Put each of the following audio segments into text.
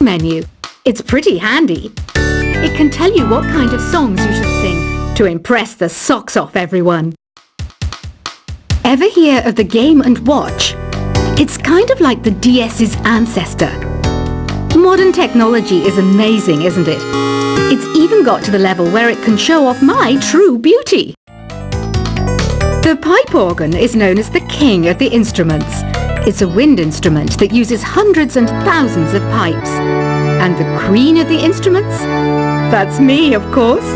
menu. It's pretty handy. It can tell you what kind of songs you should sing to impress the socks off everyone. Ever hear of the Game & Watch? It's kind of like the DS's ancestor. Modern technology is amazing, isn't it? It's even got to the level where it can show off my true beauty. The pipe organ is known as the king of the instruments. It's a wind instrument that uses hundreds and thousands of pipes. And the queen of the instruments? That's me, of course.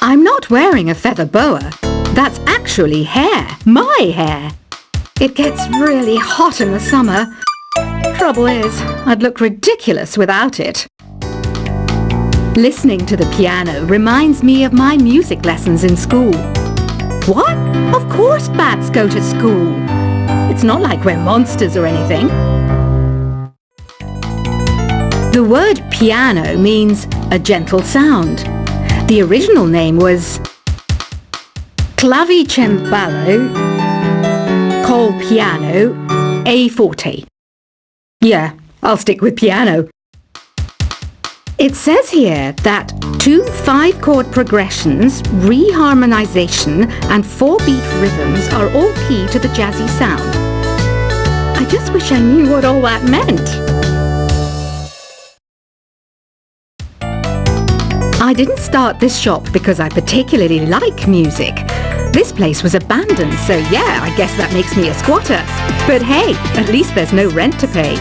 I'm not wearing a feather boa. That's actually hair, my hair. It gets really hot in the summer. Trouble is, I'd look ridiculous without it. Listening to the piano reminds me of my music lessons in school. What? Of course bats go to school. It's not like we're monsters or anything. The word piano means a gentle sound. The original name was clavicembalo col piano a forte. Yeah, I'll stick with piano. It says here that 2 5-chord progressions, reharmonization and 4-beat rhythms are all key to the jazzy sound. I just wish I knew what all that meant. I didn't start this shop because I particularly like music. This place was abandoned, so yeah, I guess that makes me a squatter. But hey, at least there's no rent to pay.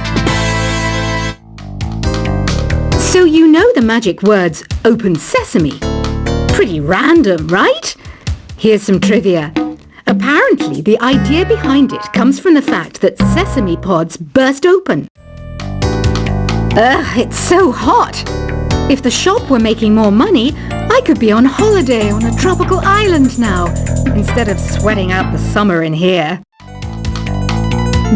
So you know the magic words open sesame. Pretty random, right? Here's some trivia. Apparently, the idea behind it comes from the fact that sesame pods burst open. Ugh, it's so hot. If the shop were making more money, I could be on holiday on a tropical island now, instead of sweating out the summer in here.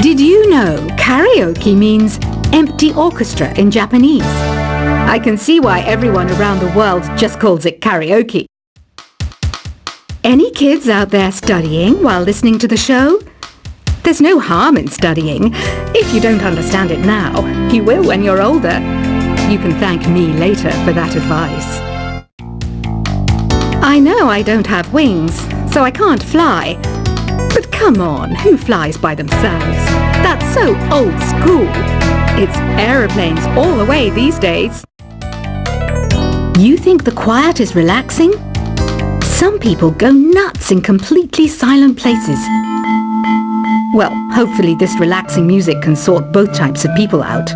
Did you know karaoke means empty orchestra in Japanese? I can see why everyone around the world just calls it karaoke. Any kids out there studying while listening to the show? There's no harm in studying. If you don't understand it now, you will when you're older. You can thank me later for that advice. I know I don't have wings, so I can't fly. But come on, who flies by themselves? That's so old school. It's aeroplanes all the way these days. You think the quiet is relaxing? Some people go nuts in completely silent places. Well, hopefully this relaxing music can sort both types of people out.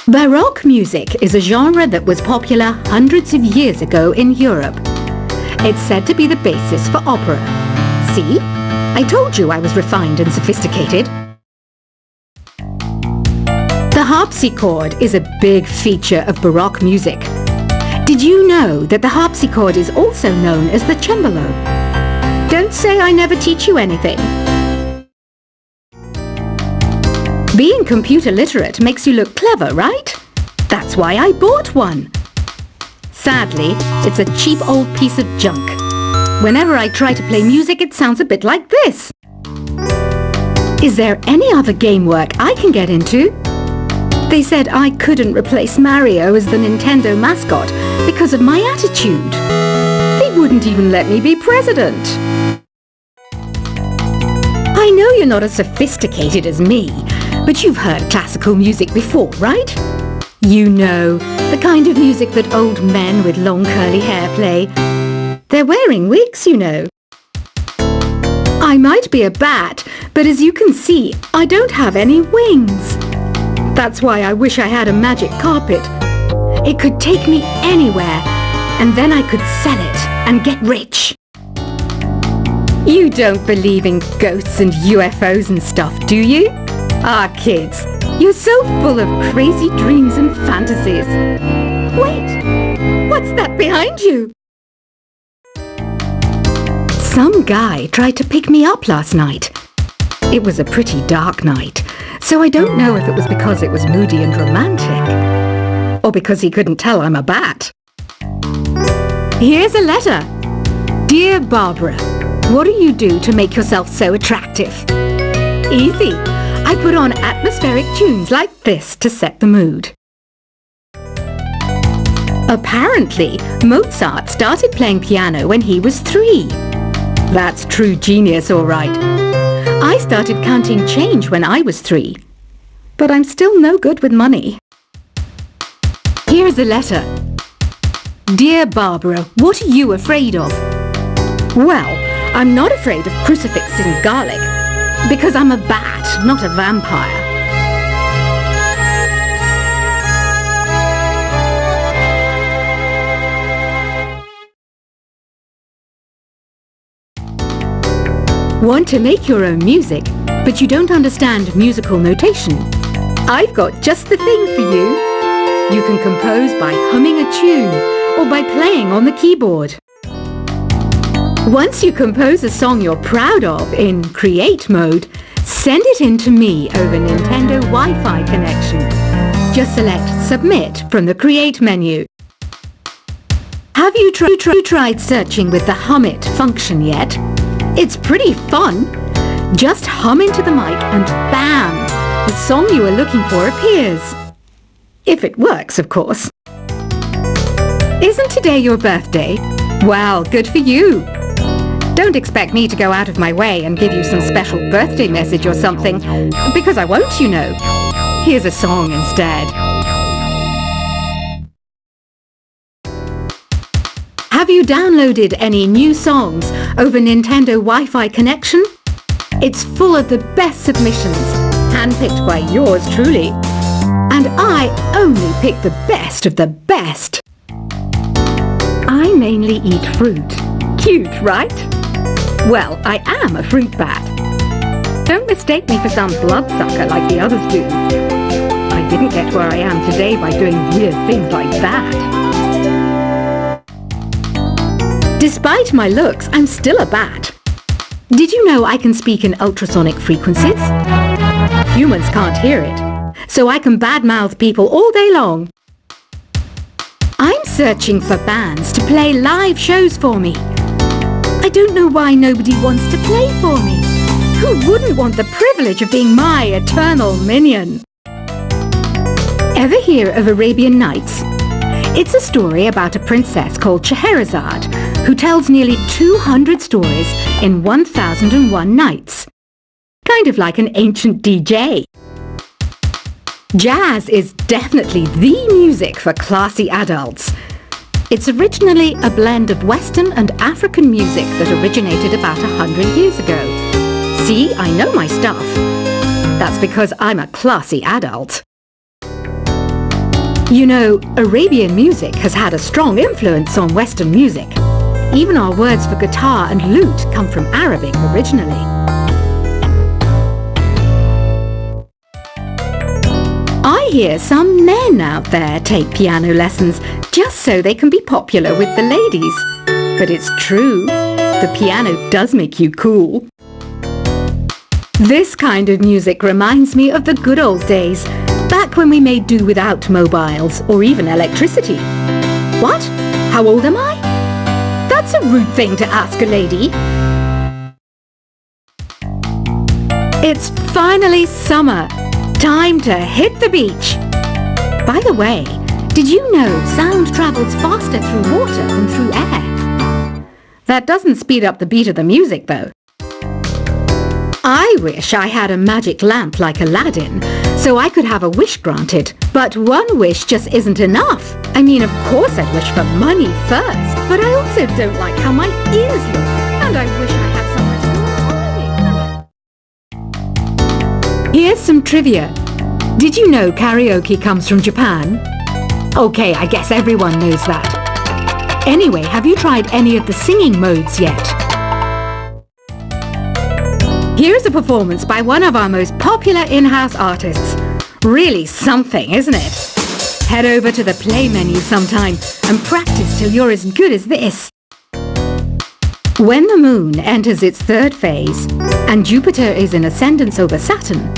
Baroque music is a genre that was popular hundreds of years ago in Europe. It's said to be the basis for opera. See? I told you I was refined and sophisticated. The harpsichord is a big feature of Baroque music. Did you know that the harpsichord is also known as the cembalo? Don't say I never teach you anything. Being computer literate makes you look clever, right? That's why I bought one. Sadly, it's a cheap old piece of junk. Whenever I try to play music, it sounds a bit like this. Is there any other game work I can get into? They said I couldn't replace Mario as the Nintendo mascot because of my attitude. They wouldn't even let me be president. I know you're not as sophisticated as me, but you've heard classical music before, right? You know, the kind of music that old men with long curly hair play. They're wearing wigs, you know. I might be a bat, but as you can see, I don't have any wings. That's why I wish I had a magic carpet. It could take me anywhere, and then I could sell it and get rich. You don't believe in ghosts and UFOs and stuff, do you? Ah, kids, you're so full of crazy dreams and fantasies. Wait, what's that behind you? Some guy tried to pick me up last night. It was a pretty dark night, so I don't know if it was because it was moody and romantic, or because he couldn't tell I'm a bat. Here's a letter. Dear Barbara, What do you do to make yourself so attractive? Easy. I put on atmospheric tunes like this to set the mood. Apparently, Mozart started playing piano when he was 3. That's true genius, all right. I started counting change when I was 3. But I'm still no good with money. Here's a letter. Dear Barbara, what are you afraid of? Well, I'm not afraid of crucifixes and garlic, because I'm a bat, not a vampire. Want to make your own music, but you don't understand musical notation? I've got just the thing for you. You can compose by humming a tune or by playing on the keyboard. Once you compose a song you're proud of in Create mode, send it in to me over Nintendo Wi-Fi connection. Just select Submit from the Create menu. Have you tried searching with the Hum It function yet? It's pretty fun. Just hum into the mic and bam! The song you are looking for appears. If it works, of course. Isn't today your birthday? Well, good for you. Don't expect me to go out of my way and give you some special birthday message or something, because I won't, you know. Here's a song instead. Have you downloaded any new songs over Nintendo Wi-Fi connection? It's full of the best submissions, handpicked by yours truly. And I only pick the best of the best. I mainly eat fruit. Cute, right? Well, I am a fruit bat. Don't mistake me for some bloodsucker like the others do. I didn't get where I am today by doing weird things like that. Despite my looks, I'm still a bat. Did you know I can speak in ultrasonic frequencies? Humans can't hear it, so I can badmouth people all day long. I'm searching for bands to play live shows for me. I don't know why nobody wants to play for me. Who wouldn't want the privilege of being my eternal minion? Ever hear of Arabian Nights? It's a story about a princess called Scheherazade who tells nearly 200 stories in 1001 nights. Kind of like an ancient DJ. Jazz is definitely the music for classy adults. It's originally a blend of Western and African music that originated about 100 years ago. See, I know my stuff. That's because I'm a classy adult. You know, Arabian music has had a strong influence on Western music. Even our words for guitar and lute come from Arabic originally. I hear some men out there take piano lessons just so they can be popular with the ladies. But it's true, the piano does make you cool. This kind of music reminds me of the good old days, back when we made do without mobiles or even electricity. What? How old am I? That's a rude thing to ask a lady. It's finally summer. Time to hit the beach. By the way, did you know sound travels faster through water than through air? That doesn't speed up the beat of the music, though. I wish I had a magic lamp like Aladdin, so I could have a wish granted. But one wish just isn't enough. I mean, of course I'd wish for money first, but I also don't like how my ears look, and I wish I had somewhere to go on holiday. Here's some trivia. Did you know karaoke comes from Japan? Okay, I guess everyone knows that. Anyway, have you tried any of the singing modes yet? Here's a performance by one of our most popular in-house artists. Really something, isn't it? Head over to the play menu sometime and practice till you're as good as this. When the moon enters its third phase and Jupiter is in ascendance over Saturn,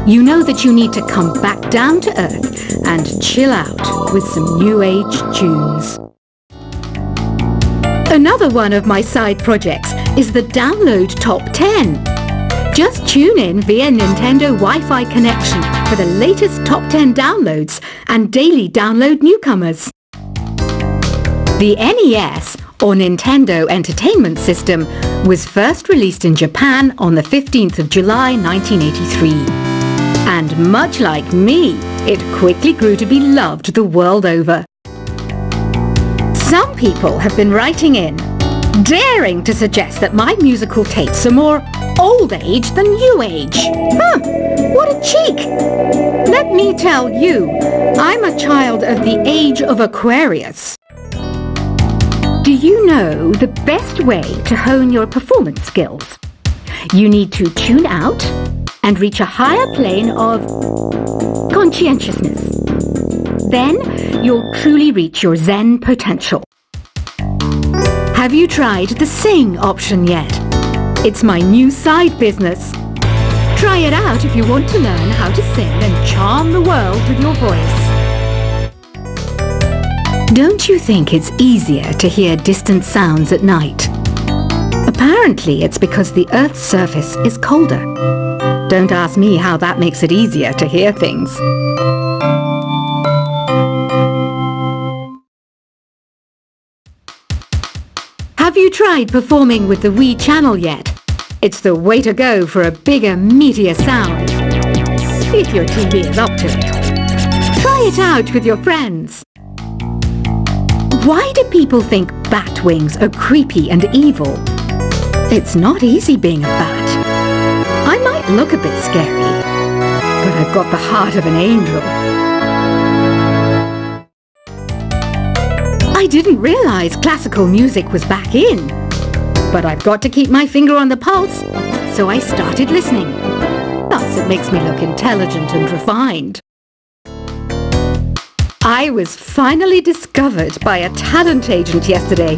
you know that you need to come back down to Earth and chill out with some new age tunes. Another one of my side projects is the Download Top 10. Just tune in via Nintendo Wi-Fi connection for the latest Top 10 downloads and daily download newcomers. The NES, or Nintendo Entertainment System, was first released in Japan on the 15th of July 1983. And much like me, it quickly grew to be loved the world over. Some people have been writing in, daring to suggest that my musical tastes are more old age than new age. What a cheek! Let me tell you, I'm a child of the age of Aquarius. Do you know the best way to hone your performance skills? You need to tune out and reach a higher plane of conscientiousness. Then you'll truly reach your Zen potential. Have you tried the Sing option yet? It's my new side business. Try it out if you want to learn how to sing and charm the world with your voice. Don't you think it's easier to hear distant sounds at night? Apparently it's because the Earth's surface is colder. Don't ask me how that makes it easier to hear things. Have you tried performing with the Wii channel yet? It's the way to go for a bigger, meatier sound. If your TV is up to it. Try it out with your friends. Why do people think bat wings are creepy and evil? It's not easy being a bat. I might look a bit scary, but I've got the heart of an angel. I didn't realize classical music was back in. But I've got to keep my finger on the pulse, so I started listening. Thus, it makes me look intelligent and refined. I was finally discovered by a talent agent yesterday,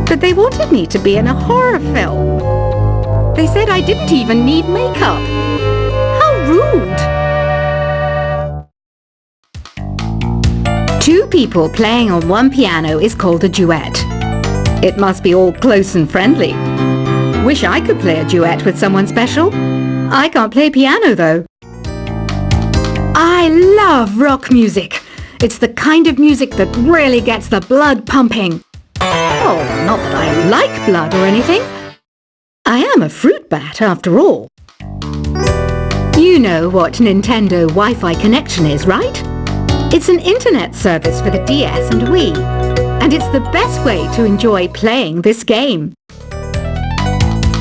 but they wanted me to be in a horror film. They said I didn't even need makeup. How rude! Two people playing on one piano is called a duet. It must be all close and friendly. Wish I could play a duet with someone special. I can't play piano though. I love rock music. It's the kind of music that really gets the blood pumping. Oh, not that I like blood or anything. I am a fruit bat after all. You know what Nintendo Wi-Fi connection is, right? It's an internet service for the DS and Wii. And it's the best way to enjoy playing this game.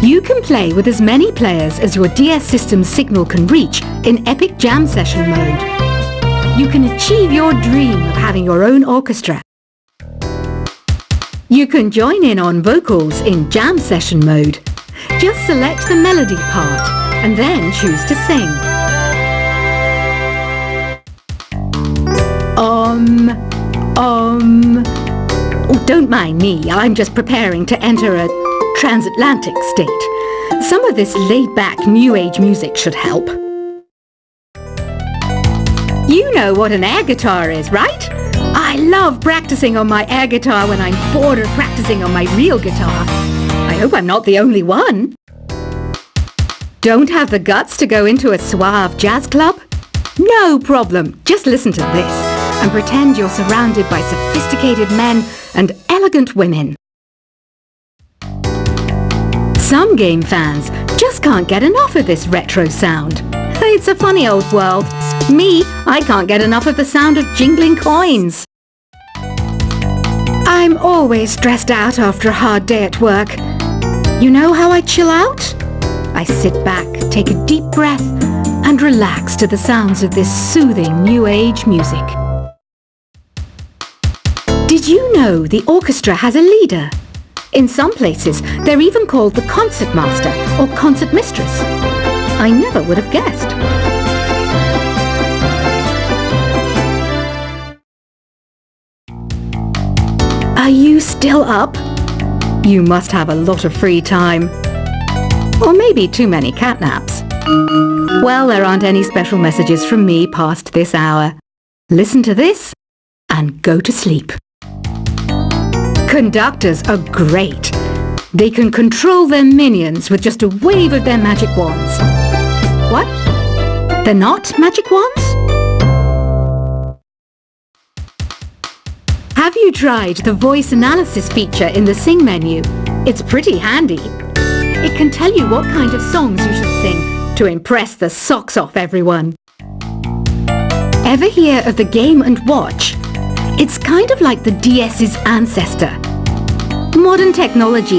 You can play with as many players as your DS system's signal can reach in Epic Jam Session mode. You can achieve your dream of having your own orchestra. You can join in on vocals in Jam Session mode. Just select the melody part and then choose to sing. Oh, don't mind me, I'm just preparing to enter a transatlantic state. Some of this laid-back New Age music should help. You know what an air guitar is, right? I love practicing on my air guitar when I'm bored of practicing on my real guitar. I hope I'm not the only one. Don't have the guts to go into a suave jazz club? No problem, just listen to this and pretend you're surrounded by sophisticated men and elegant women. Some game fans just can't get enough of this retro sound. It's a funny old world. Me, I can't get enough of the sound of jingling coins. I'm always stressed out after a hard day at work. You know how I chill out? I sit back, take a deep breath, and relax to the sounds of this soothing New Age music. Did you know the orchestra has a leader? In some places, they're even called the concert master or concert mistress. I never would have guessed. Are you still up? You must have a lot of free time. Or maybe too many catnaps. Well, there aren't any special messages from me past this hour. Listen to this and go to sleep. Conductors are great. They can control their minions with just a wave of their magic wands. What? They're not magic wands? Have you tried the voice analysis feature in the Sing menu? It's pretty handy. It can tell you what kind of songs you should sing to impress the socks off everyone. Ever hear of the Game & Watch? It's kind of like the DS's ancestor. Modern technology